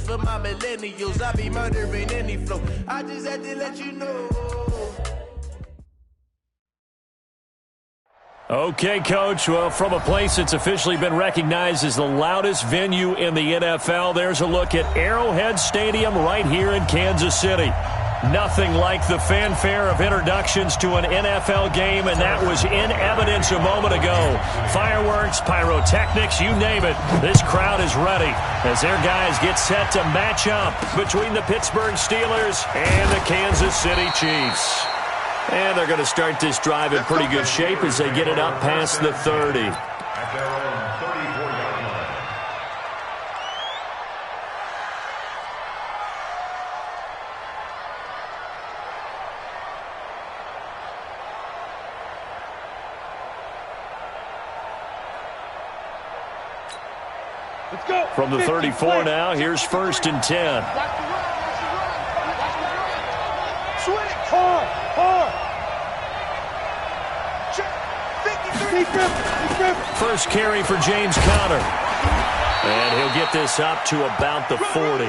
for my millennials. I be murdering any flow. I just had to let you know. Okay, Coach. Well, from a place that's officially been recognized as the loudest venue in the NFL, there's a look at Arrowhead Stadium right here in Kansas City. Nothing like the fanfare of introductions to an NFL game, and that was in evidence a moment ago. Fireworks, pyrotechnics, you name it. This crowd is ready as their guys get set to match up between the Pittsburgh Steelers and the Kansas City Chiefs. And they're going to start this drive in pretty good shape as they get it up past the 30. At their own 34-yard line. Let's go. From the 34 now, here's 1st and 10. First carry for James Conner. And he'll get this up to about the 40.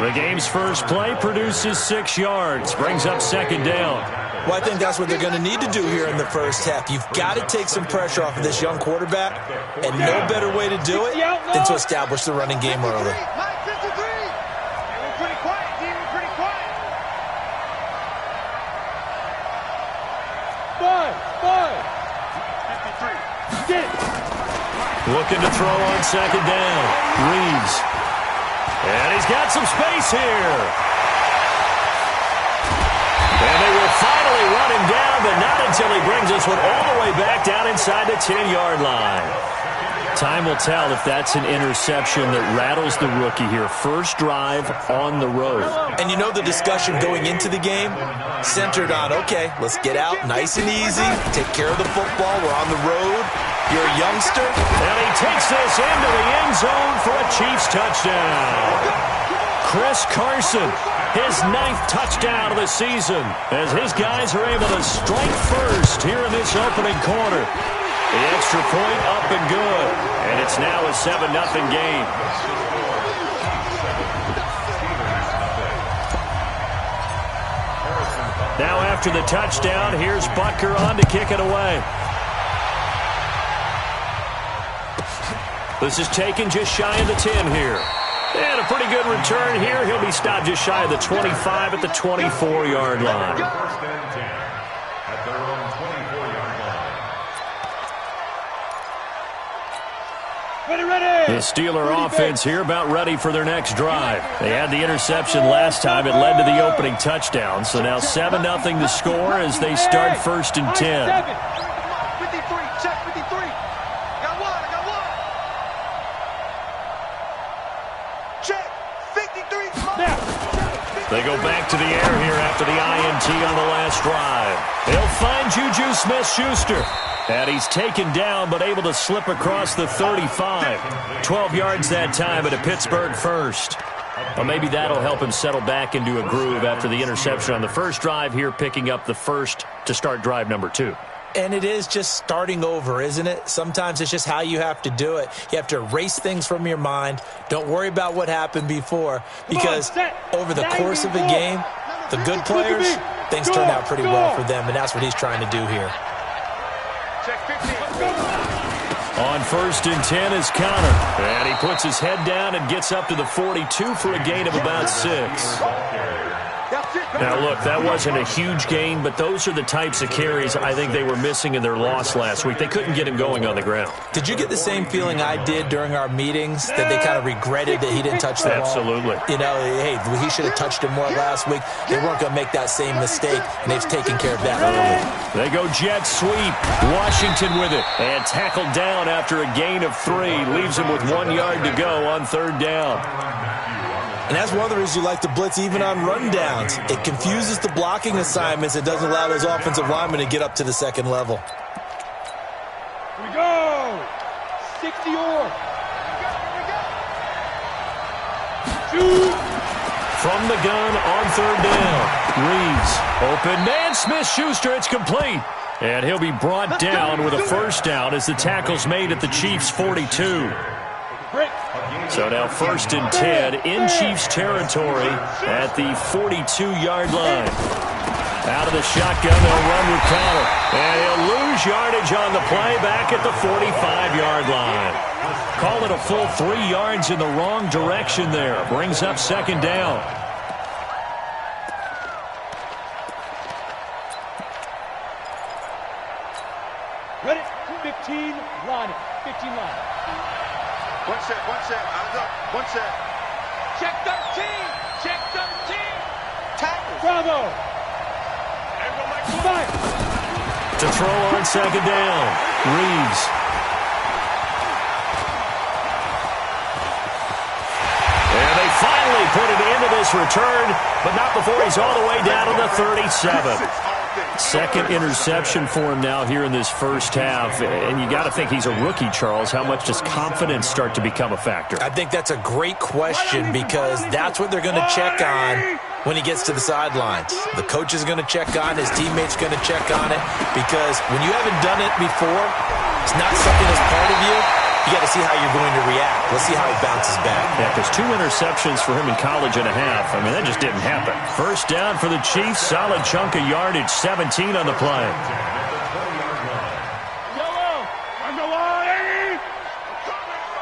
The game's first play produces 6 yards. Brings up 2nd down. Well, I think that's what they're going to need to do here in the first half. You've got to take some pressure off of this young quarterback, and no better way to do it than to establish the running game early. Looking to throw on 2nd down. Reeves. And he's got some space here. And they will finally run him down, but not until he brings this one all the way back down inside the 10-yard line. Time will tell if that's an interception that rattles the rookie here. First drive on the road. And you know the discussion going into the game centered on, okay, let's get out nice and easy, take care of the football, we're on the road, you're a youngster. And he takes this into the end zone for a Chiefs touchdown. Chris Carson, his 9th touchdown of the season, as his guys are able to strike first here in this opening quarter. The extra point up and good, and it's now a 7-0 game. Now after the touchdown, here's Butker on to kick it away. This is taken just shy of the 10 here. And a pretty good return here. He'll be stopped just shy of the 25 at the 24-yard line. First and 10 at their own 24-yard line. Ready. The Steeler offense here about ready for their next drive. They had the interception last time. It led to the opening touchdown. So now 7-0 the score as they start 1st and 10. They go back to the air here after the INT on the last drive. They'll find Juju Smith-Schuster. And he's taken down but able to slip across the 35. 12 yards that time at a Pittsburgh first. Well, maybe that'll help him settle back into a groove after the interception on the first drive here, picking up the first to start drive number 2. And it is just starting over, isn't it? Sometimes it's just how you have to do it. You have to erase things from your mind. Don't worry about what happened before, because over the course of a game, the good players, things turn out pretty well for them, and that's what he's trying to do here. On 1st and 10 is Conner. And he puts his head down and gets up to the 42 for a gain of about 6. Now, look, that wasn't a huge gain, but those are the types of carries I think they were missing in their loss last week. They couldn't get him going on the ground. Did you get the same feeling I did during our meetings, that they kind of regretted that he didn't touch the ball? Absolutely. You know, hey, he should have touched him more last week. They weren't going to make that same mistake, and they've taken care of that early. They go jet sweep. Washington with it. And tackled down after a gain of 3. Leaves him with 1 yard to go on 3rd down. And that's one of the reasons you like to blitz even on rundowns. It confuses the blocking assignments. It doesn't allow those offensive linemen to get up to the second level. Here we go. 60 or. Shoot. From the gun on 3rd down. Reeves. Open man. Smith-Schuster. It's complete. And he'll be brought down with a 1st down as the tackle's made at the Chiefs' 42. So now 1st and 10 in Chiefs territory at the 42-yard line. Out of the shotgun, they'll run with Connor. And he'll lose yardage on the play back at the 45-yard line. Call it a full 3 yards in the wrong direction there. Brings up 2nd down. Ready? 15 line. 15 line. One set. Eyes up. One set. Check 13. Check 13. Tackle. Bravo. Five. To throw on 2nd down. Reeves. And they finally put it into this return, but not before he's all the way down to the 37. 2nd interception for him now here in this first half. And you got to think he's a rookie, Charles. How much does confidence start to become a factor? I think that's a great question because that's what they're going to check on when he gets to the sidelines. The coach is going to check on, his teammates going to check on it, because when you haven't done it before, it's not something that's part of you. You got to see how you're going to react. Let's see how he bounces back. Yeah, because 2 interceptions for him in college and a half. I mean, that just didn't happen. 1st down for the Chiefs. Solid chunk of yardage. 17 on the play. Yellow. On the line.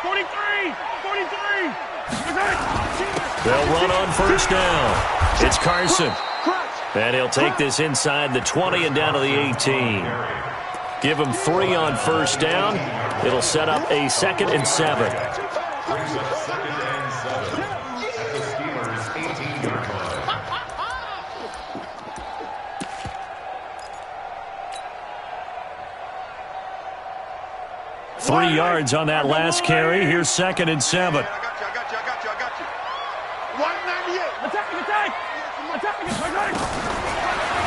43. 43. They'll run on 1st down. It's Carson. And he'll take this inside the 20 and down to the 18. Give him 3 on 1st down. It'll set up a 2nd and 7. Brings up 2nd and 7 at the Steelers' 18-yard line. 3 yards on that last carry. Here's 2nd and 7. I got you. 198. Attack.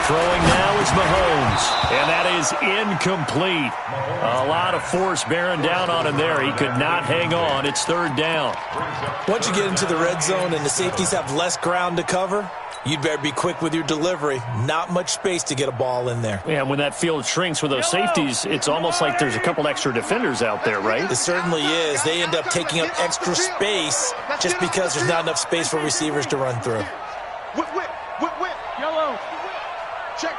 Throwing now is Mahomes, and that is incomplete. A lot of force bearing down on him there. He could not hang on. It's 3rd down. Once you get into the red zone and the safeties have less ground to cover, you'd better be quick with your delivery. Not much space to get a ball in there. Yeah, when that field shrinks with those safeties, it's almost like there's a couple extra defenders out there, right? It certainly is. They end up taking up extra space just because there's not enough space for receivers to run through. Whip. Yellow. Check.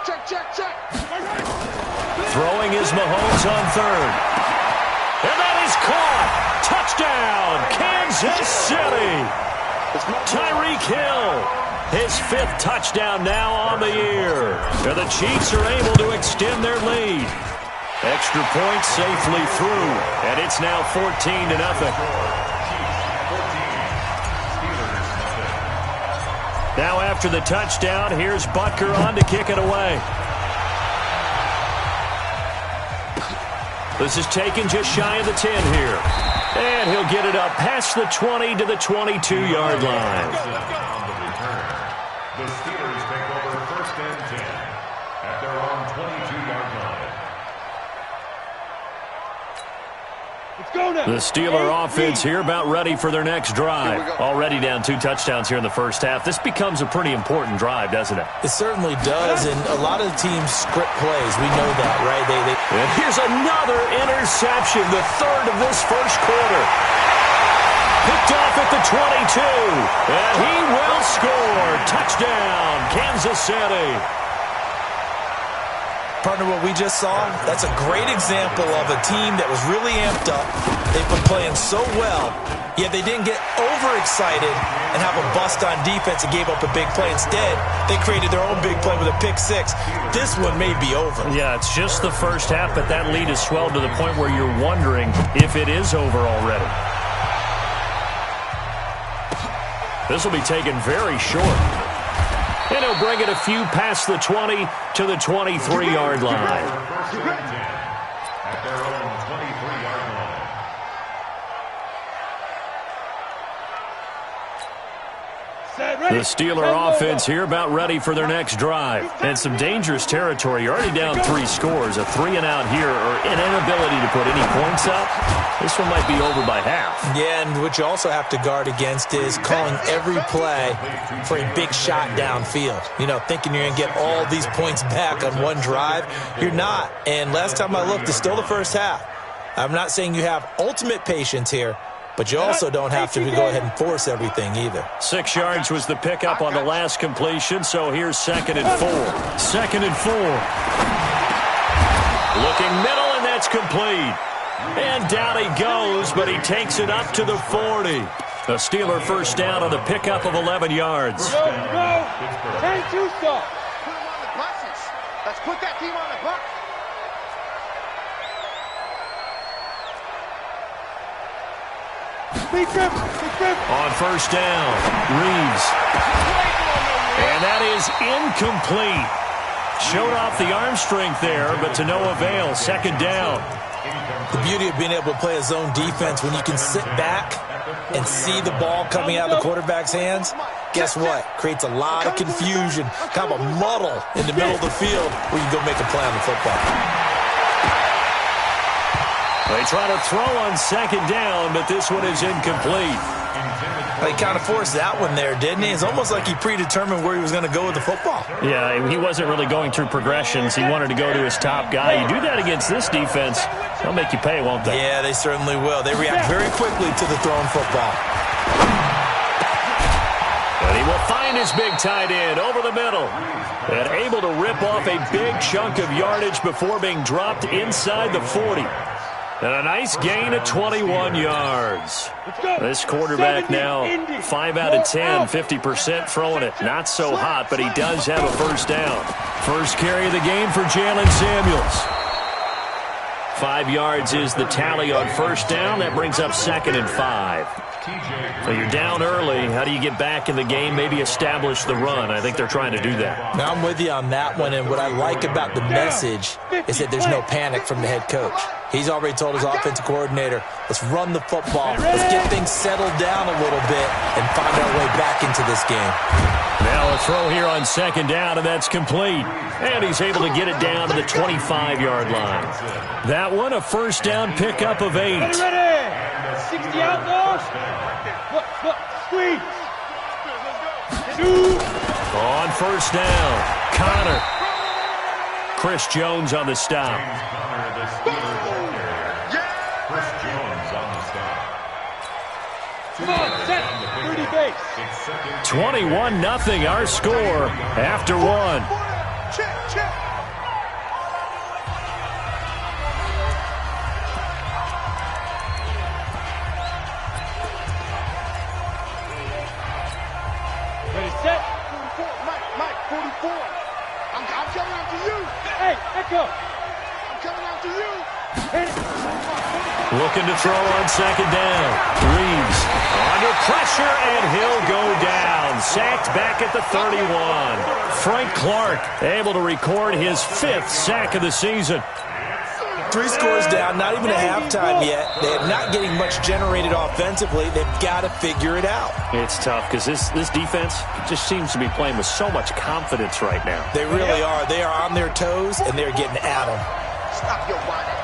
Throwing is Mahomes on 3rd. And that is caught. Touchdown, Kansas City. Tyreek Hill, his 5th touchdown now on the year. And the Chiefs are able to extend their lead. Extra point safely through, and it's now 14-0. Now after the touchdown, here's Butker on to kick it away. This is taken just shy of the 10 here. And he'll get it up past the 20 to the 22-yard line. The Steelers take over 1st and 10 at their own 22-yard line. Let's go now. The Steeler offense here about ready for their next drive. Already down 2 touchdowns here in the first half. This becomes a pretty important drive, doesn't it? It certainly does, and a lot of the teams script plays. We know that, right? And here's another interception, the 3rd of this first quarter. Picked off at the 22, and he will score. Touchdown, Kansas City. Partner, what we just saw, that's a great example of a team that was really amped up. They've been playing so well, yet they didn't get overexcited and have a bust on defense and gave up a big play. Instead, they created their own big play with a pick 6. This one may be over. Yeah, it's just the first half, but that lead has swelled to the point where you're wondering if it is over already. This will be taken very short. And he'll bring it a few past the 20 to the 23-yard line. At their own 23-yard line. The Steeler offense here about ready for their next drive. And some dangerous territory. You're already down 3 scores. A 3-and-out here or an inability to put any points up. This one might be over by half. Yeah, and what you also have to guard against is calling every play for a big shot downfield. You know, thinking you're going to get all these points back on one drive. You're not. And last time I looked, it's still the first half. I'm not saying you have ultimate patience here, but you also don't have to go ahead and force everything either. 6 yards was the pickup on the last completion, so here's 2nd and 4. 2nd and 4. Looking middle, and that's complete. And down he goes, but he takes it up to the 40. The Steeler first down on the pickup of 11 yards. Go, go. 10-2 stop. Put him on the buses. Let's put that team on the bus. Big grip, big grip. On first down, Reeves. And that is incomplete. Showed off the arm strength there, but to no avail. 2nd down. The beauty of being able to play a zone defense when you can sit back and see the ball coming out of the quarterback's hands, guess what? Creates a lot of confusion, kind of a muddle in the middle of the field where you go make a play on the football. They try to throw on 2nd down, but this one is incomplete. He kind of forced that one there, didn't he? It's almost like he predetermined where he was going to go with the football. Yeah, he wasn't really going through progressions. He wanted to go to his top guy. You do that against this defense, they'll make you pay, won't they? Yeah, they certainly will. They react very quickly to the thrown football. And he will find his big tight end over the middle. And able to rip off a big chunk of yardage before being dropped inside the 40. And a nice gain of 21 yards. This quarterback now 5 out of 10, 50% throwing it. Not so hot, but he does have a first down. First carry of the game for Jalen Samuels. 5 yards is the tally on first down. That brings up 2nd and 5. So you're down early. How do you get back in the game, maybe establish the run? I think they're trying to do that. Now I'm with you on that one, and what I like about the message is that there's no panic from the head coach. He's already told his offensive coordinator, let's run the football, let's get things settled down a little bit and find our way back into this game. Now a throw here on 2nd down, and that's complete. And he's able to get it down to the 25-yard line. That one, a first down pickup of 8. Ready. 60 outlaws. Look, squeeze. 2. On first down, Connor. Chris Jones on the stop. Come on, set. 30 base. 21-0 our score after 1. Check. Ready, set. 44, Mike, 44. I'm coming after you. Hey, echo. I'm coming after you. Hit it. Looking to throw on 2nd down. Reeves under pressure, and he'll go down. Sacked back at the 31. Frank Clark able to record his 5th sack of the season. 3 scores down, not even a halftime yet. They're not getting much generated offensively. They've got to figure it out. It's tough because this defense just seems to be playing with so much confidence right now. They really are. They are on their toes, and they're getting at them. Stop your whining.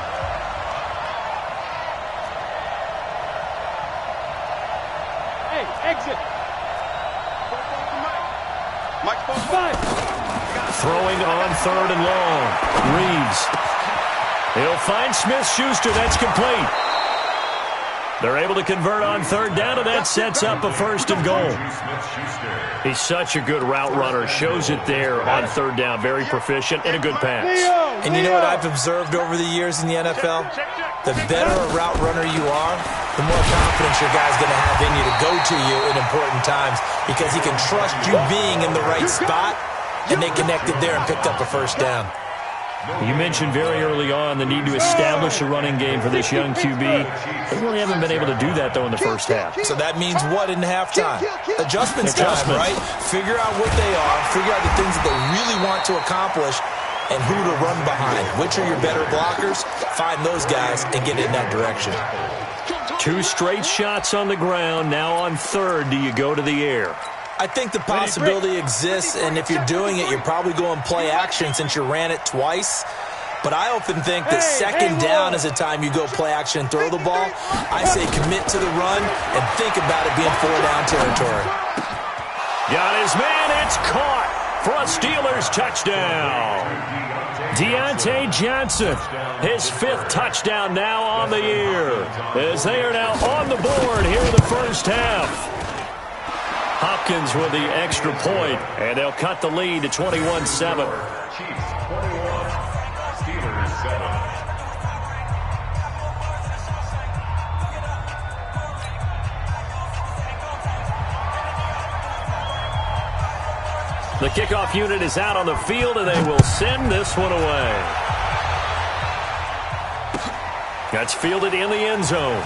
Exit. Mike, 5. Throwing on 3rd and long. Reeves. He'll find Smith-Schuster. That's complete. They're able to convert on 3rd down, and that sets up a 1st and goal. He's such a good route runner. Shows it there on 3rd down. Very proficient and a good pass. And you know what I've observed over the years in the NFL? The better a route runner you are, the more confidence your guy's going to have in you to go to you in important times because he can trust you being in the right spot, and they connected there and picked up a 1st down. You mentioned very early on the need to establish a running game for this young QB. They really haven't been able to do that, though, in the first half. So that means what in halftime? Adjustments time, right? Figure out what they are, figure out the things that they really want to accomplish, and who to run behind. Which are your better blockers? Find those guys and get in that direction. 2 straight shots on the ground. Now on 3rd, do you go to the air? I think the possibility exists, and if you're doing it, you're probably going play action since you ran it twice. But I often think that 2nd down is a time you go play action and throw the ball. I say commit to the run and think about it being 4-down territory. Got his man. It's caught. for a Steelers touchdown. Deontay Johnson, his 5th touchdown now on the year, as they are now on the board here in the first half. Hopkins with the extra point, and they'll cut the lead to 21-7. Chiefs 21, Steelers 7. The kickoff unit is out on the field, and they will send this one away. That's fielded in the end zone.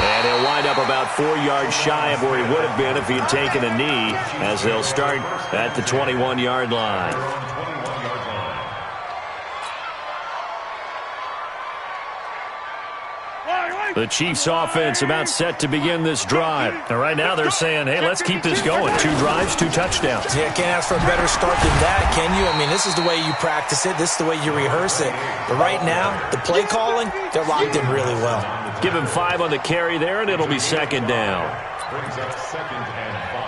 And he'll wind up about 4 yards shy of where he would have been if he had taken a knee, as they'll start at the 21-yard line. The Chiefs offense about set to begin this drive. And right now they're saying, hey, let's keep this going. 2 drives, 2 touchdowns. Yeah, can't ask for a better start than that, can you? I mean, this is the way you practice it. This is the way you rehearse it. But right now, the play calling, they're locked in really well. Give him 5 on the carry there, and it'll be 2nd down. Brings up 2nd and 5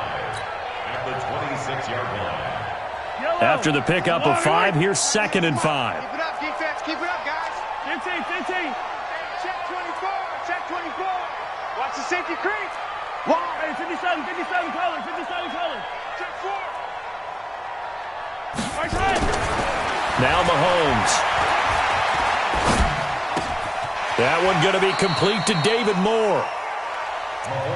at the 26-yard line. After the pickup of 5, here's 2nd and 5. Keep it up, defense. Keep it up, guys. 15. Check 24. Check 24. Watch the safety creep. Hey, 57 color. Check 4. Right side. Now Mahomes. That one going to be complete to David Moore.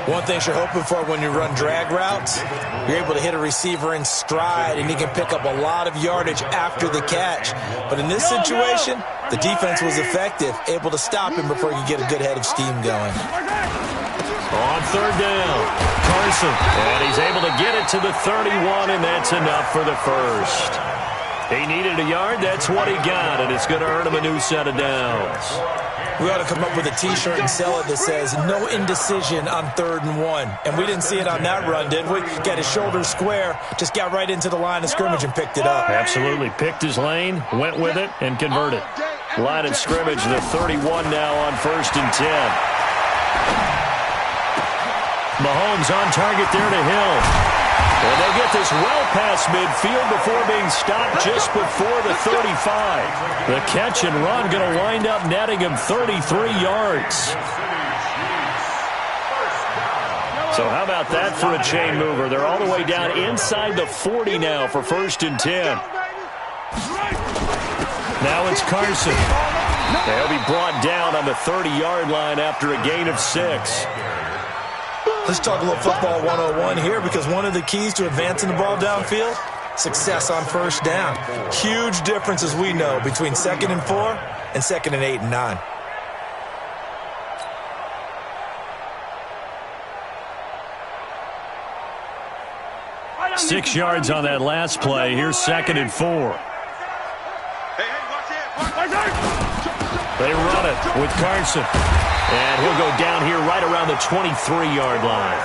One thing you're hoping for when you run drag routes, you're able to hit a receiver in stride, and he can pick up a lot of yardage after the catch. But in this situation, the defense was effective, able to stop him before he could get a good head of steam going. On 3rd down, Carson. And he's able to get it to the 31, and that's enough for the first. He needed a yard. That's what he got, and it's going to earn him a new set of downs. We ought to come up with a T-shirt and sell it that says, no indecision on 3rd and 1. And we didn't see it on that run, did we? Got his shoulders square, just got right into the line of scrimmage and picked it up. Absolutely. Picked his lane, went with it, and converted. Line of scrimmage, the 31 now on 1st and 10. Mahomes on target there to Hill. And they'll get this well past midfield before being stopped just before the 35. The catch and run going to wind up netting him 33 yards. So how about that for a chain mover? They're all the way down inside the 40 now for 1st and 10. Now it's Carson. They'll be brought down on the 30-yard line after a gain of 6. Let's talk a little football 101 here, because one of the keys to advancing the ball downfield, success on 1st down. Huge difference, as we know, between 2nd and 4 and 2nd and 8 and 9. Six yards on that last play. Here's 2nd and 4. Hey, watch it. They run it with Carson. And he'll go down here right around the 23-yard line.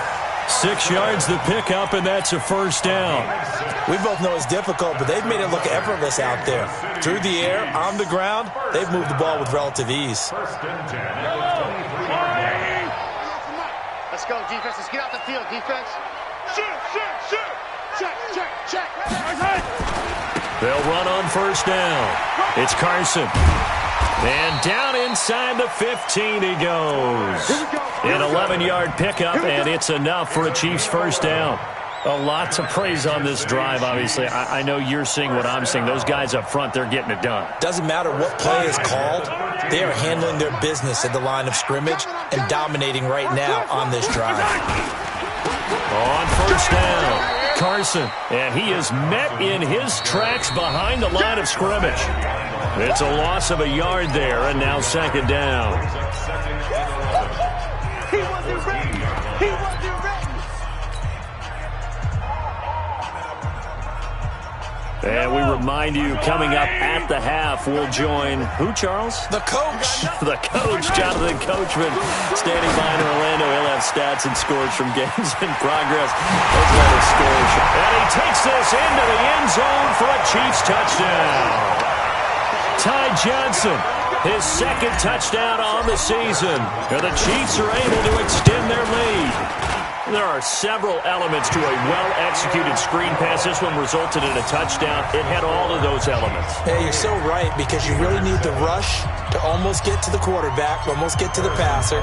6 yards the pickup, and that's a 1st down. We both know it's difficult, but they've made it look effortless out there. Through the air, on the ground, they've moved the ball with relative ease. First and 10 at the 24-yard line. Let's go, defense. Let's get out the field, defense. Shoot. Check. They'll run on 1st down. It's Carson. And down inside the 15 he goes. An 11-yard pickup, and it's enough for a Chiefs 1st down. A lot to praise on this drive, obviously. I know you're seeing what I'm seeing. Those guys up front, they're getting it done. Doesn't matter what play is called. They are handling their business at the line of scrimmage and dominating right now on this drive. On 1st down, Carson. And he is met in his tracks behind the line of scrimmage. It's a loss of a yard there, and now 2nd down. He wasn't ready. And we remind you, coming up at the half, we'll join who, Charles? The coach. The coach, Jonathan Coachman, standing by in Orlando. He'll have stats and scores from games in progress, as well as scores. And he takes this into the end zone for a Chiefs touchdown. Ty Johnson, his 2nd touchdown on the season. And the Chiefs are able to extend their lead. There are several elements to a well-executed screen pass. This one resulted in a touchdown. It had all of those elements. Yeah, you're so right, because you really need the rush to almost get to the quarterback, almost get to the passer.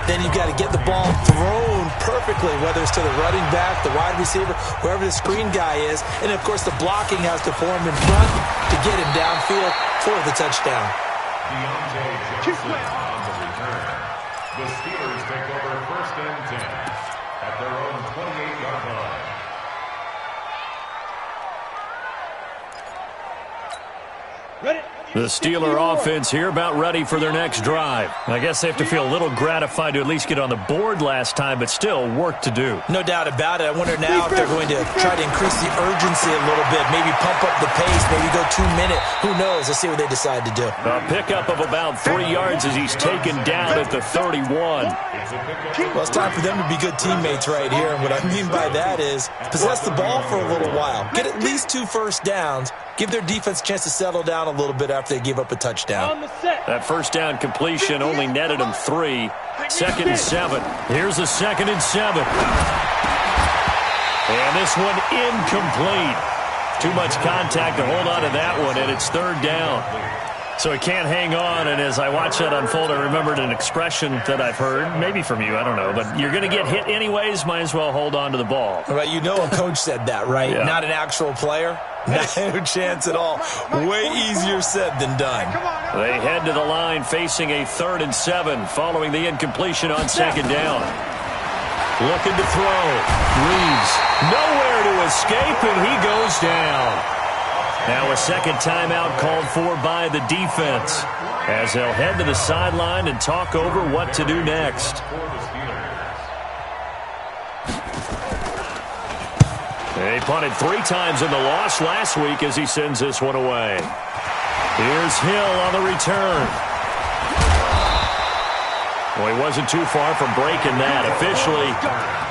Then you've got to get the ball thrown perfectly, whether it's to the running back, the wide receiver, whoever the screen guy is. And, of course, the blocking has to form in front to get him downfield for the touchdown. The Steelers take over 1st and 10 at their own 28-yard line. Ready? The Steeler offense here about ready for their next drive. I guess they have to feel a little gratified to at least get on the board last time, but still work to do. No doubt about it. I wonder now if they're going to try to increase the urgency a little bit, maybe pump up the pace, maybe go 2-minute. Who knows? Let's see what they decide to do. A pickup of about 3 yards as he's taken down at the 31. Well, it's time for them to be good teammates right here. And what I mean by that is possess the ball for a little while. Get at least 2 first downs. Give their defense a chance to settle down a little bit after they give up a touchdown. That first down completion only netted them 3. 2nd and 7. Here's a 2nd and 7. And this one incomplete. Too much contact to hold on to that one, and it's 3rd down. So he can't hang on, and as I watch that unfold, I remembered an expression that I've heard, maybe from you, I don't know, but you're going to get hit anyways, might as well hold on to the ball. Right, you know a coach said that, right? Yeah. Not an actual player. No chance at all. Way easier said than done. They head to the line facing a 3rd and 7 following the incompletion on 2nd down. Looking to throw. Reeves nowhere to escape, and he goes down. Now a second timeout called for by the defense as they'll head to the sideline and talk over what to do next. They punted 3 times in the loss last week as he sends this one away. Here's Hill on the return. Well, he wasn't too far from breaking that. Officially,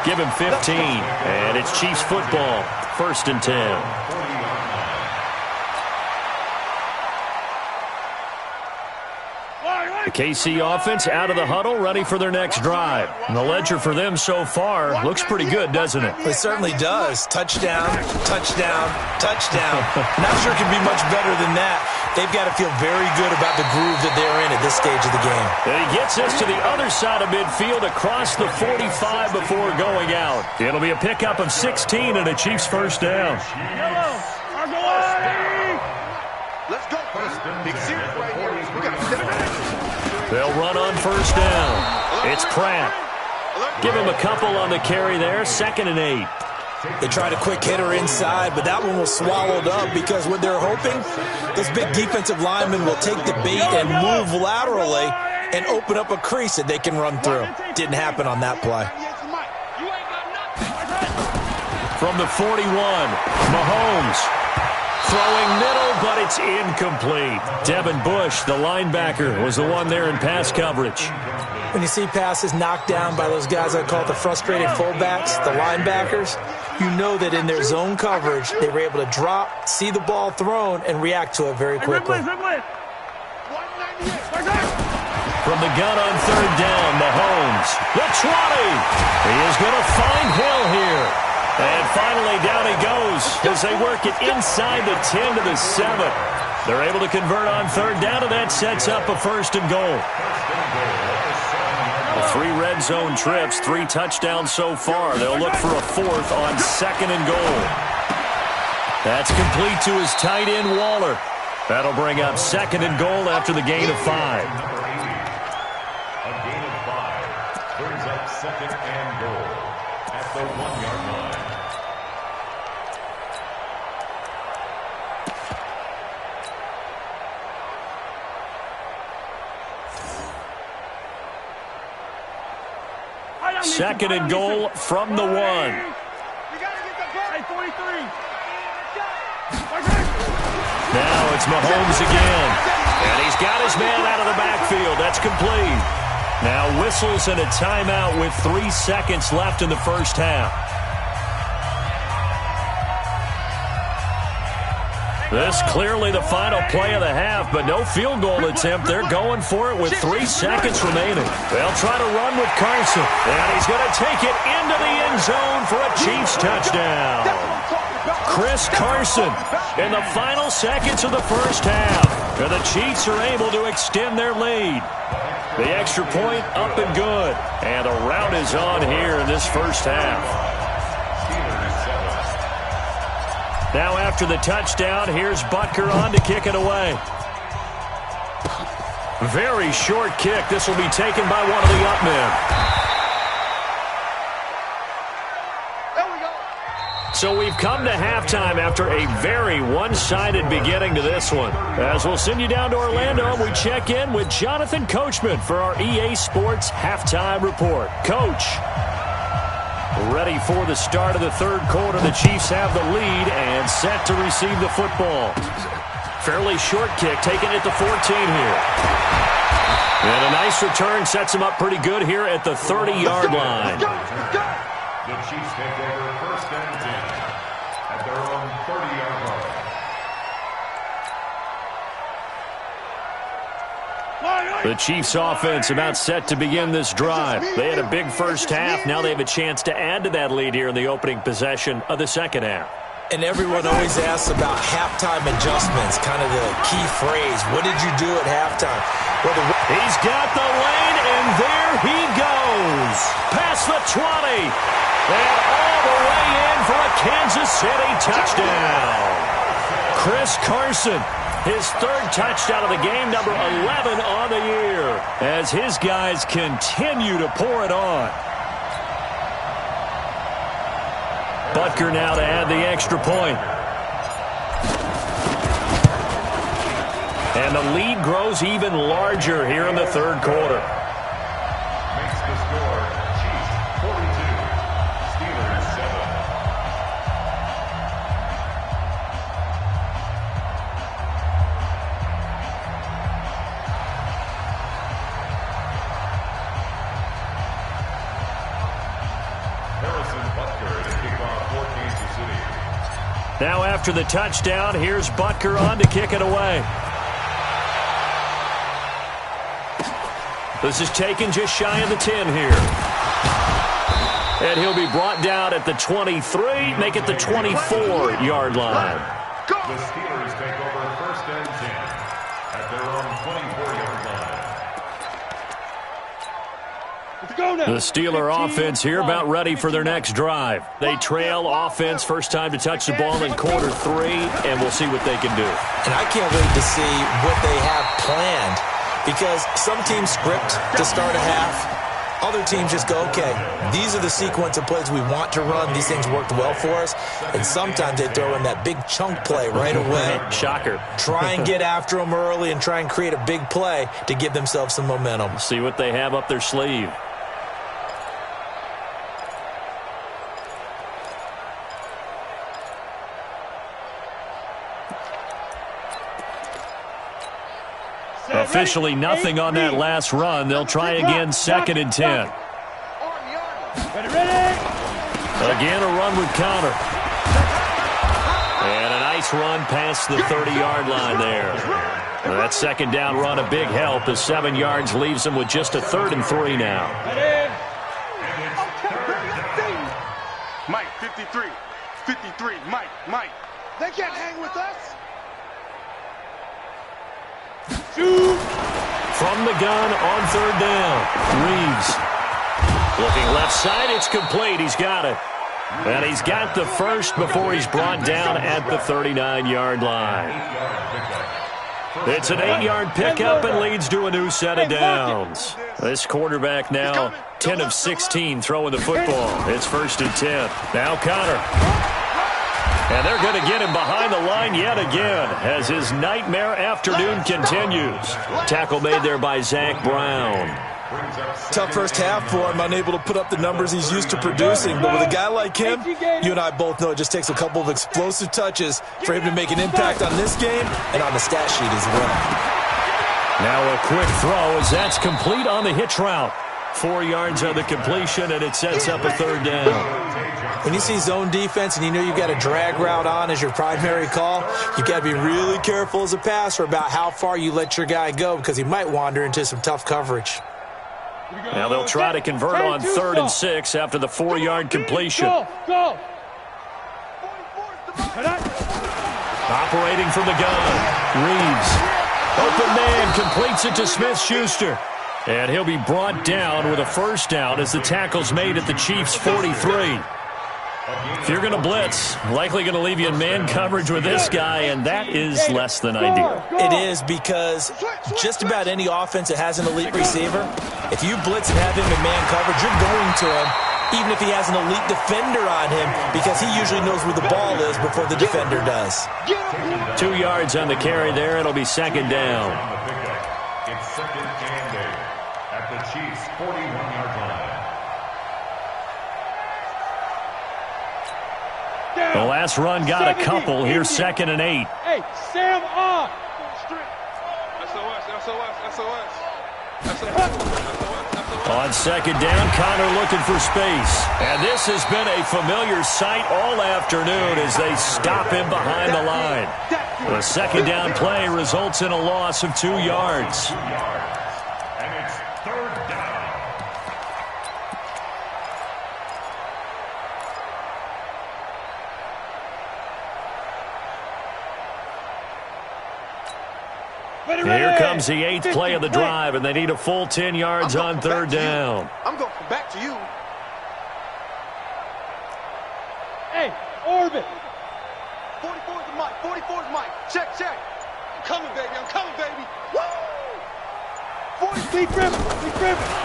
give him 15. And it's Chiefs football, 1st and 10. The KC offense out of the huddle, ready for their next drive. And the ledger for them so far looks pretty good, doesn't it? It certainly does. Touchdown, touchdown, touchdown. Not sure it can be much better than that. They've got to feel very good about the groove that they're in at this stage of the game. And he gets us to the other side of midfield across the 45 before going out. It'll be a pickup of 16 and a Chiefs first down. Let's go. Big series right here. We got to set it. They'll run on 1st down. It's Pratt. Give him a couple on the carry there. 2nd and 8. They tried a quick hitter inside, but that one was swallowed up because what they're hoping, those big defensive linemen will take the bait and move laterally and open up a crease that they can run through. Didn't happen on that play. From the 41, Mahomes. Throwing middle, but it's incomplete. Devin Bush, the linebacker, was the one there in pass coverage. When you see passes knocked down by those guys I call the frustrated fullbacks, the linebackers, you know that in their zone coverage, they were able to drop, see the ball thrown, and react to it very quickly. From the gun on 3rd down, Mahomes. The 20. He is going to find Hill here. And finally, down he goes as they work it inside the 10 to the 7. They're able to convert on 3rd down, and that sets up a 1st and goal. 3 red zone trips, 3 touchdowns so far. They'll look for a 4th on 2nd and goal. That's complete to his tight end, Waller. That'll bring up 2nd and goal after the gain of 5. A gain of 5 brings up 2nd and goal at the 1-yard line. Second and goal from the 1. Hey, 43. Now it's Mahomes again. And he's got his man out of the backfield. That's complete. Now whistles and a timeout with 3 seconds left in the first half. This clearly the final play of the half, but no field goal attempt. They're going for it with 3 seconds remaining. They'll try to run with Carson, and he's going to take it into the end end zone for a Chiefs touchdown. Chris Carson in the final seconds of the first half. And the Chiefs are able to extend their lead. The extra point up and good. And a rout is on here in this first half. Now after the touchdown, here's Butker on to kick it away. Very short kick. This will be taken by one of the up men. So we've come to halftime after a very one-sided beginning to this one. As we'll send you down to Orlando, we check in with Jonathan Coachman for our EA Sports Halftime Report. Coach, ready for the start of the third quarter. The Chiefs have the lead and set to receive the football. Fairly short kick, taken at the 14 here. And a nice return sets him up pretty good here at the 30-yard line. The Chiefs take over first and 10 at their own 30-yard line. The Chiefs offense about set to begin this drive. They had a big first half. Now they have a chance to add to that lead here in the opening possession of the second half. And everyone always asks about halftime adjustments, kind of the key phrase. What did you do at halftime? Well, he's got the lane, and there he goes. Past the 20. And all the way in for a Kansas City touchdown. Chris Carson, his third touchdown of the game, number 11 on the year, as his guys continue to pour it on. Butker now to add the extra point. And the lead grows even larger here in the third quarter. Makes the score Chiefs 42, Steelers 7. Harrison Butker to kick off for Kansas City. Now after the touchdown, here's Butker on to kick it away. This is taken just shy of the 10 here. And he'll be brought down at the 23, make it the 24-yard line. The Steelers take over first and 10 at their own 24-yard line. Let's go now. The Steeler offense here about ready for their next drive. They trail offense, first time to touch the ball in quarter 3, and we'll see what they can do. And I can't wait to see what they have planned. Because some teams script to start a half. Other teams just go, okay, these are the sequence of plays we want to run. These things worked well for us. And sometimes they throw in that big chunk play right away. Shocker. Try and get after them early and try and create a big play to give themselves some momentum. See what they have up their sleeve. Officially nothing on that last run. They'll try again, second and 10. Again, a run with counter. And a nice run past the 30-yard line there. That second down run, a big help as 7 yards leaves them with just a 3rd and 3 now. Mike, 53. 53, Mike. They can't hang with us. From the gun on 3rd down. Reeves looking left side. It's complete. He's got it. And he's got the first before he's brought down at the 39-yard line. It's an 8-yard pickup and leads to a new set of downs. This quarterback now 10 of 16 throwing the football. It's 1st and 10. Now Connor. And they're going to get him behind the line yet again as his nightmare afternoon continues. Tackle made there by Zach Brown. Tough first half for him, unable to put up the numbers he's used to producing. But with a guy like him, you and I both know it just takes a couple of explosive touches for him to make an impact on this game and on the stat sheet as well. Now a quick throw as that's complete on the hitch route. 4 yards on the completion, and it sets up a 3rd down. When you see zone defense and you know you've got a drag route on as your primary call, you've got to be really careful as a passer about how far you let your guy go because he might wander into some tough coverage. Now they'll try to convert on 3rd and 6 after the 4-yard completion. Go. Operating from the gun, Reeves. Open man, completes it to Smith-Schuster. And he'll be brought down with a first down as the tackle's made at the Chiefs' 43. If you're going to blitz, likely going to leave you in man coverage with this guy, and that is less than ideal. It is, because just about any offense that has an elite receiver, if you blitz and have him in man coverage, you're going to him, even if he has an elite defender on him, because he usually knows where the ball is before the defender does. 2 yards on the carry there. It'll be 2nd down. It's 2nd and 8 at the Chiefs' 41-yard line. The last run got a couple. Here's 2nd and 8. Hey, Sam off. On 2nd down, Connor looking for space. And this has been a familiar sight all afternoon as they stop him behind the line. The 2nd down play results in a loss of 2 yards. And it's 3rd down. Here comes the 8th play of the drive, and they need a full 10 yards on 3rd down. I'm going back to you. Hey, Orbit. 44's the mic. 44's mic. Check. I'm coming, baby. Woo! 40. Be driven.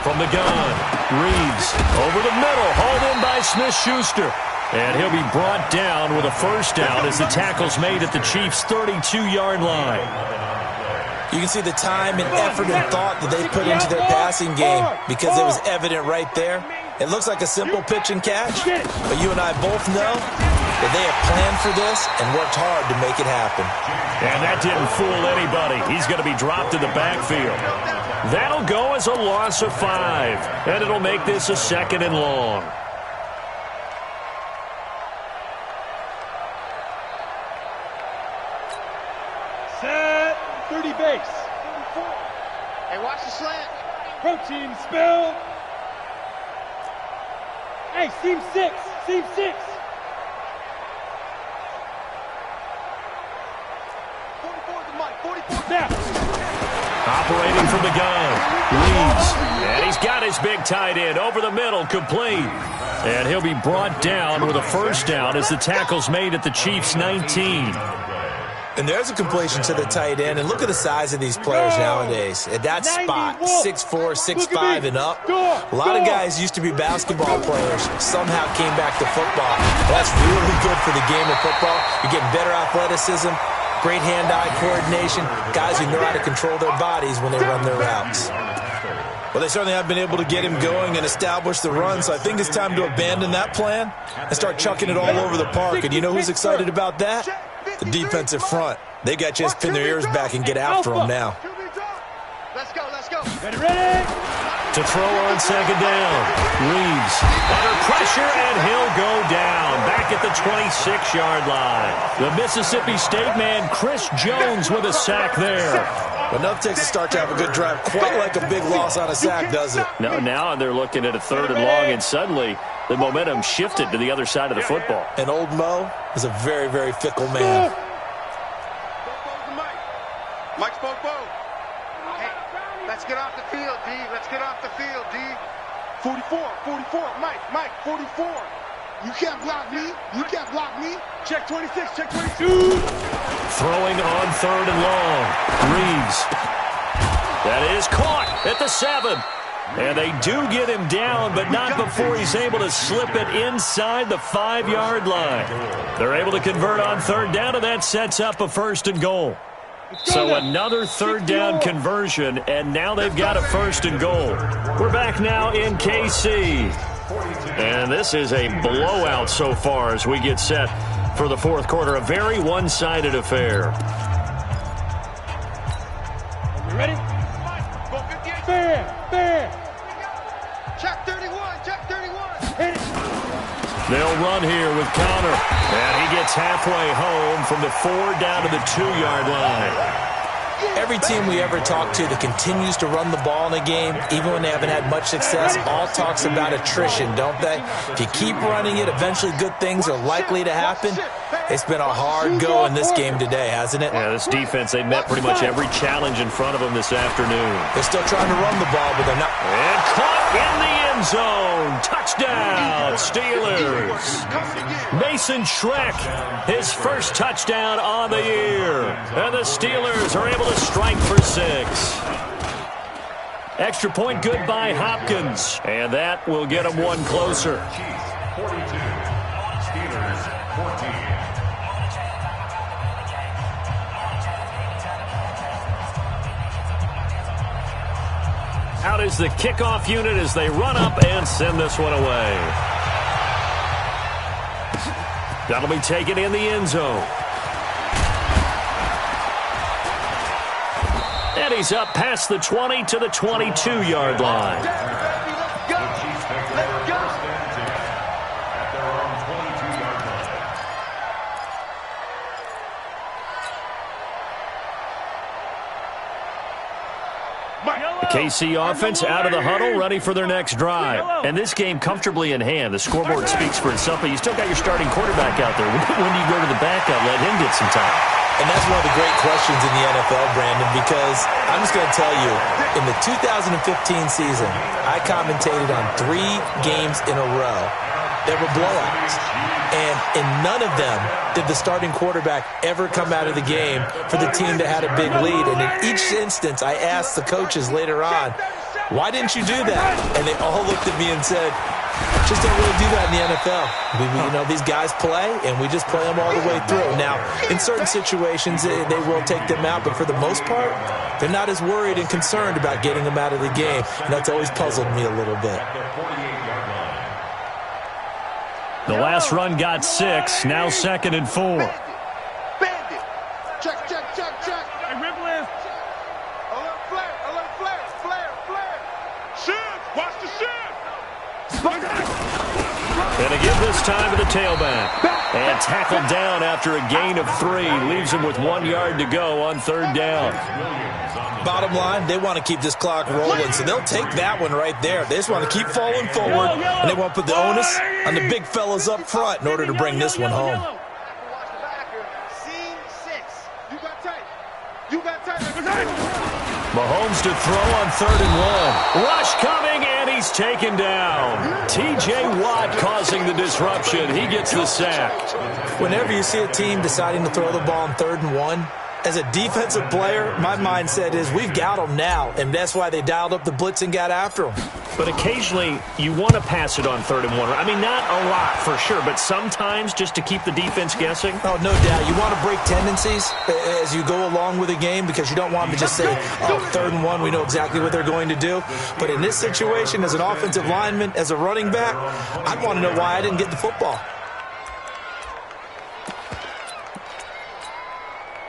From the gun, Reeves over the middle, hauled in by Smith-Schuster. And he'll be brought down with a first down as the tackle's made at the Chiefs' 32-yard line. You can see the time and effort and thought that they put into their passing game, because it was evident right there. It looks like a simple pitch and catch, but you and I both know that they have planned for this and worked hard to make it happen. And that didn't fool anybody. He's going to be dropped in the backfield. That'll go as a loss of 5, and it'll make this a 2nd and long. Set. 30 base. Hey, watch the slant. Protein spill. Hey, seam 6. 44's the mic. 44's Snap. Operating from the gun, Reeves. And he's got his big tight end over the middle, complete. And he'll be brought down with a first down as the tackle's made at the Chiefs' 19. And there's a completion to the tight end. And look at the size of these players nowadays. At that spot, 6'4", 6'5", and up. A lot of guys used to be basketball players, somehow came back to football. That's really good for the game of football. You're getting better athleticism, great hand-eye coordination, guys who know how to control their bodies when they run their routes. Well, they certainly have been able to get him going and establish the run, so I think it's time to abandon that plan and start chucking it all over the park. And you know who's excited about that? The defensive front. They got just pin their ears back and get after him now. Let's go. Ready. To throw on 2nd down, Reeves under pressure, and he'll go down back at the 26-yard line. The Mississippi State man, Chris Jones, with a sack there. But enough takes a start to have a good drive. Quite like a big loss on a sack, does it? No, now they're looking at a 3rd and long, and suddenly the momentum shifted to the other side of the football. And old Mo is a very, very fickle man. Mike's Bobo. Hey, let's get off the field, D. 44, Mike, 44. You can't block me. Check 26, check 22. Throwing on 3rd and long, Reeves. That is caught at the 7. And they do get him down, but not before he's able to slip it inside the 5-yard line. They're able to convert on 3rd down, and that sets up a 1st and goal. So another 3rd down conversion, and now they've got a 1st and goal. We're back now in KC. And this is a blowout so far as we get set for the 4th quarter. A very one-sided affair. You ready? Fair. Check 31. Hit it. They'll run here with Connor. And he gets halfway home from the 4 down to the 2-yard line. Every team we ever talk to that continues to run the ball in a game, even when they haven't had much success, all talks about attrition, don't they? If you keep running it, eventually good things are likely to happen. It's been a hard go in this game today, hasn't it? Yeah, this defense, they met pretty much every challenge in front of them this afternoon. They're still trying to run the ball, but they're not. And caught in the end zone. Touchdown, Steelers. Mason Schreck, his first touchdown on the year. And the Steelers are able to strike for 6. Extra point good by Hopkins. And that will get them one closer. Chiefs 42, Steelers 14. Out is the kickoff unit as they run up and send this one away. That'll be taken in the end zone. And he's up past the 20 to the 22-yard line. The Chiefs take over first and 10 at their own 22-yard line. The KC offense out of the huddle, ready for their next drive. And this game comfortably in hand. The scoreboard speaks for itself, but you still got your starting quarterback out there. When do you go to the backup, let him get some time? And that's one of the great questions in the NFL, Brandon, because I'm just going to tell you, in the 2015 season, I commentated on 3 games in a row that were blowouts. And in none of them did the starting quarterback ever come out of the game for the team that had a big lead. And in each instance, I asked the coaches later on, why didn't you do that? And they all looked at me and said, just don't really do that in the NFL. These guys play, and we just play them all the way through. Now, in certain situations, they will take them out, but for the most part, they're not as worried and concerned about getting them out of the game. And that's always puzzled me a little bit. The last run got 6, now 2nd and 4. Bandit. Check. Hey, rip list. Alert flare. Shift. Watch the shift. And again this time to the tailback. And tackled down after a gain of 3. Leaves him with 1 yard to go on 3rd down. Bottom line, they want to keep this clock rolling, so they'll take that one right there. They just want to keep falling forward, and they want to put the onus on the big fellas up front in order to bring this one home. Mahomes to throw on 3rd and 1. Rush coming, and he's taken down. T.J. Watt causing the disruption. He gets the sack. Whenever you see a team deciding to throw the ball on 3rd and 1, as a defensive player, my mindset is we've got them now, and that's why they dialed up the blitz and got after them. But occasionally, you want to pass it on 3rd and 1. I mean, not a lot for sure, but sometimes just to keep the defense guessing. Oh, no doubt. You want to break tendencies as you go along with a game because you don't want them to just say, 3rd and 1, we know exactly what they're going to do. But in this situation, as an offensive lineman, as a running back, I'd want to know why I didn't get the football.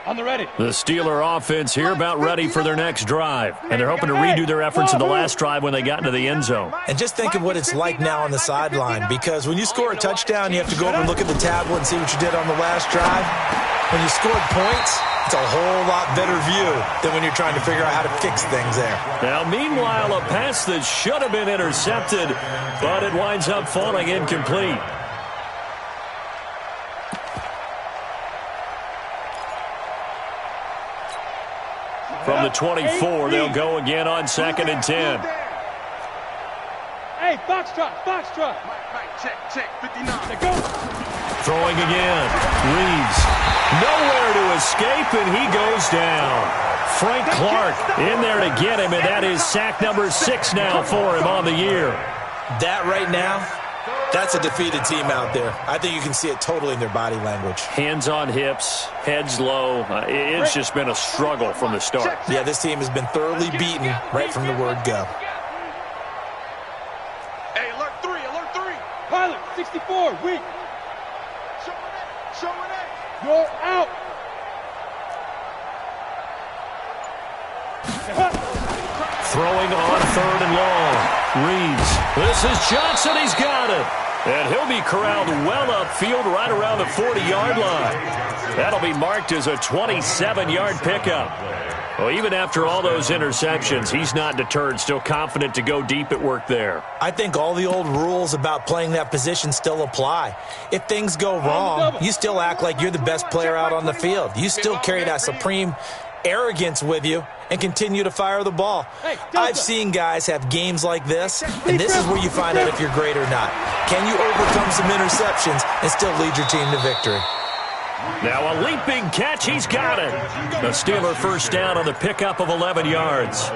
On the ready. The Steeler offense here about ready for their next drive. And they're hoping to redo their efforts in the last drive when they got into the end zone. And just think of what it's like now on the sideline, because when you score a touchdown, you have to go over and look at the tablet and see what you did on the last drive. When you scored points, it's a whole lot better view than when you're trying to figure out how to fix things there. Now, meanwhile, a pass that should have been intercepted, but it winds up falling incomplete. From the 24, they'll go again on 2nd and 10. Hey, box truck. Check, 59. Go. Throwing again. Reeves. Nowhere to escape, and he goes down. Frank Clark in there to get him, and that is sack number 6 now for him on the year. That right now, that's a defeated team out there. I think you can see it totally in their body language. Hands on hips, heads low. It's just been a struggle from the start. Yeah, this team has been thoroughly beaten right from the word go. Hey, alert 3. Pilot, 64, weak. Showing it. You're out. Throwing on 3rd and long. Reeves. This is Johnson. He's got it. And he'll be corralled well upfield right around the 40-yard line. That'll be marked as a 27-yard pickup. Well, even after all those interceptions, he's not deterred, still confident to go deep at work there. I think all the old rules about playing that position still apply. If things go wrong, you still act like you're the best player out on the field. You still carry that supreme arrogance with you and continue to fire the ball. I've seen guys have games like this, and this is where you find out if you're great or not. Can you overcome some interceptions and still lead your team to victory? Now a leaping catch, he's got it. The Steeler first down on the pickup of 11 yards.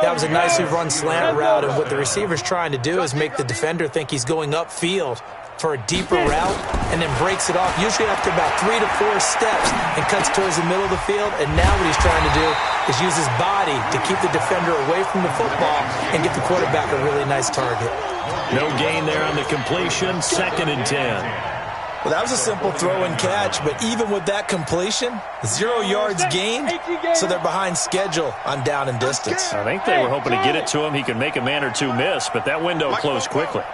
That was a nicely run slant route, and what the receiver's trying to do is make the defender think he's going upfield for a deeper route and then breaks it off, usually after about 3 to 4 steps, and cuts towards the middle of the field. And now what he's trying to do is use his body to keep the defender away from the football and get the quarterback a really nice target. No gain there on the completion, 2nd and 10. Well, that was a simple throw and catch, but even with that completion, 0 yards gained, so they're behind schedule on down and distance. I think they were hoping to get it to him. He could make a man or two miss, but that window closed quickly.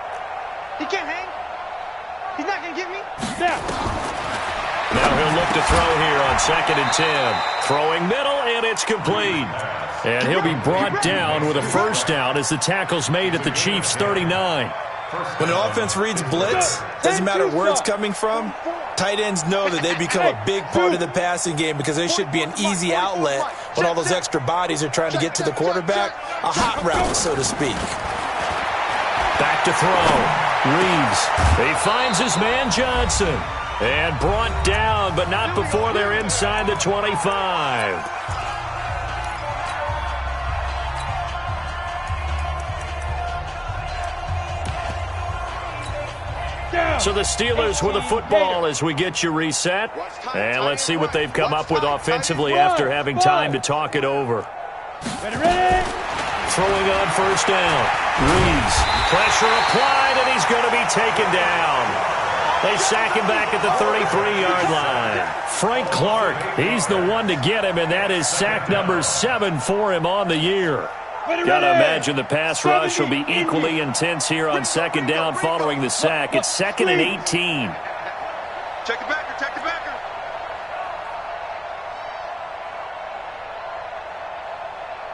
He can't hang. He's not going to get me. Now he'll look to throw here on 2nd and 10. Throwing middle, and it's complete. And he'll be brought down with a first down as the tackle's made at the Chiefs' 39. When an offense reads blitz, doesn't matter where it's coming from, tight ends know that they become a big part of the passing game because they should be an easy outlet when all those extra bodies are trying to get to the quarterback. A hot route, so to speak. Back to throw. Reeves. He finds his man Johnson. And brought down, but not before they're inside the 25. So the Steelers with the football as we get you reset. And let's see what they've come up with offensively after having time to talk it over. Ready? Throwing on first down. Reeves. Pressure applied, and he's going to be taken down. They sack him back at the 33-yard line. Frank Clark, he's the one to get him, and that is sack number 7 for him on the year. Got to imagine the pass rush will be equally intense here on 2nd down following the sack. It's 2nd and 18. Check the backer, check the backer.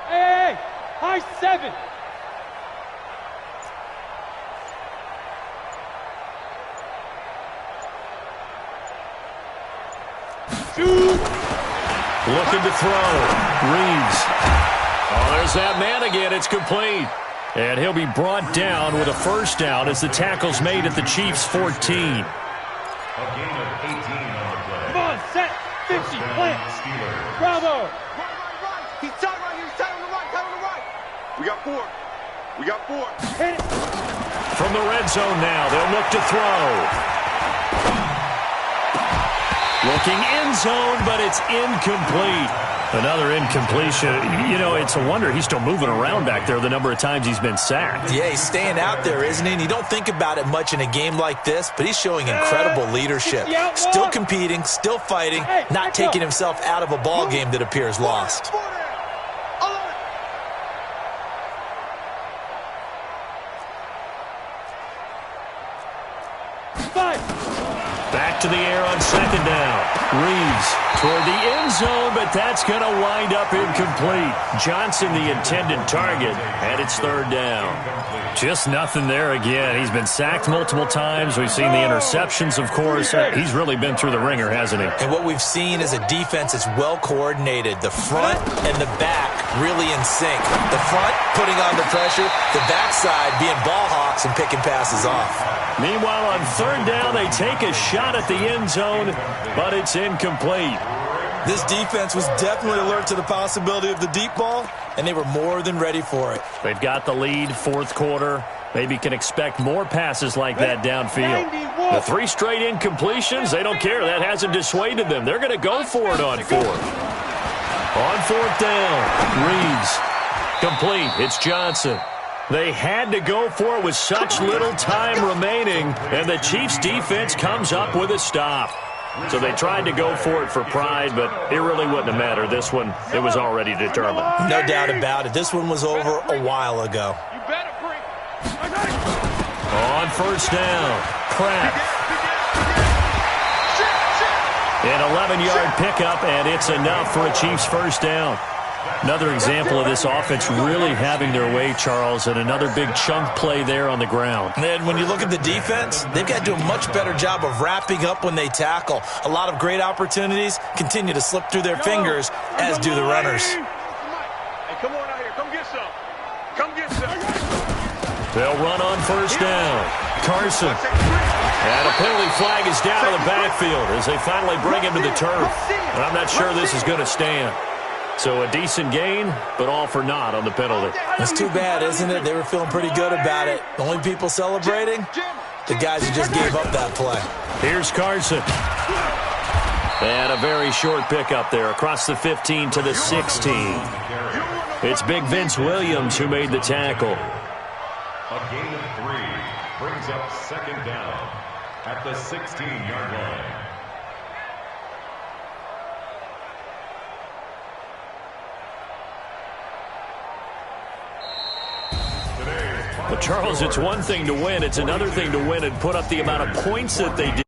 Hey, high 7. Shoot. Looking to throw. Reeves. Oh, there's that man again. It's complete. And he'll be brought down with a first down as the tackle's made at the Chiefs' 14. A gain of 18 on the play. Come on, set, 50, plant. Steelers. Bravo. Right. He's tight right here. He's tight on the right. Tight on the right. We got 4. We got 4. Hit it. From the red zone now, they'll look to throw. Looking end zone, but it's incomplete. Another incompletion. You know, it's a wonder he's still moving around back there the number of times he's been sacked. Yeah, he's staying out there, isn't he? And you don't think about it much in a game like this, but he's showing incredible leadership. Still competing, still fighting, not taking himself out of a ball game that appears lost. Back to the air on 2nd down. Reeves toward the end zone, but that's going to wind up incomplete. Johnson, the intended target, and it's 3rd down. Just nothing there again. He's been sacked multiple times. We've seen the interceptions, of course. He's really been through the ringer, hasn't he? And what we've seen is a defense that's well coordinated. The front and the back really in sync. The front putting on the pressure, the backside being ball hawks and picking passes off. Meanwhile, on 3rd down, they take a shot at the end zone, but it's incomplete. This defense was definitely alert to the possibility of the deep ball, and they were more than ready for it. They've got the lead, 4th quarter. Maybe can expect more passes like that downfield. The 3 straight incompletions, they don't care. That hasn't dissuaded them. They're going to go for it on 4th. On 4th down, Reeves. Complete. It's Johnson. They had to go for it with such little time remaining, and the Chiefs' defense comes up with a stop. So they tried to go for it for pride, but it really wouldn't have mattered. This one, it was already determined. No doubt about it. This one was over a while ago. You better bring. On first down, Pratt. An 11-yard pickup, and it's enough for a Chiefs first down. Another example of this offense really having their way, Charles, and another big chunk play there on the ground. And when you look at the defense, they've got to do a much better job of wrapping up when they tackle. A lot of great opportunities continue to slip through their fingers, as do the runners. Hey, come on out here. Come get some. Come get some. They'll run on first down. Carson. And a penalty flag is down to the backfield as they finally bring him to the turf. And I'm not sure this is going to stand. So a decent gain, but all for naught on the penalty. That's too bad, isn't it? They were feeling pretty good about it. The only people celebrating, the guys who just gave up that play. Here's Carson. And a very short pickup there across the 15 to the 16. It's big Vince Williams who made the tackle. A gain of 3 brings up second down at the 16-yard line. But, Charles, it's one thing to win. It's another thing to win and put up the amount of points that they did.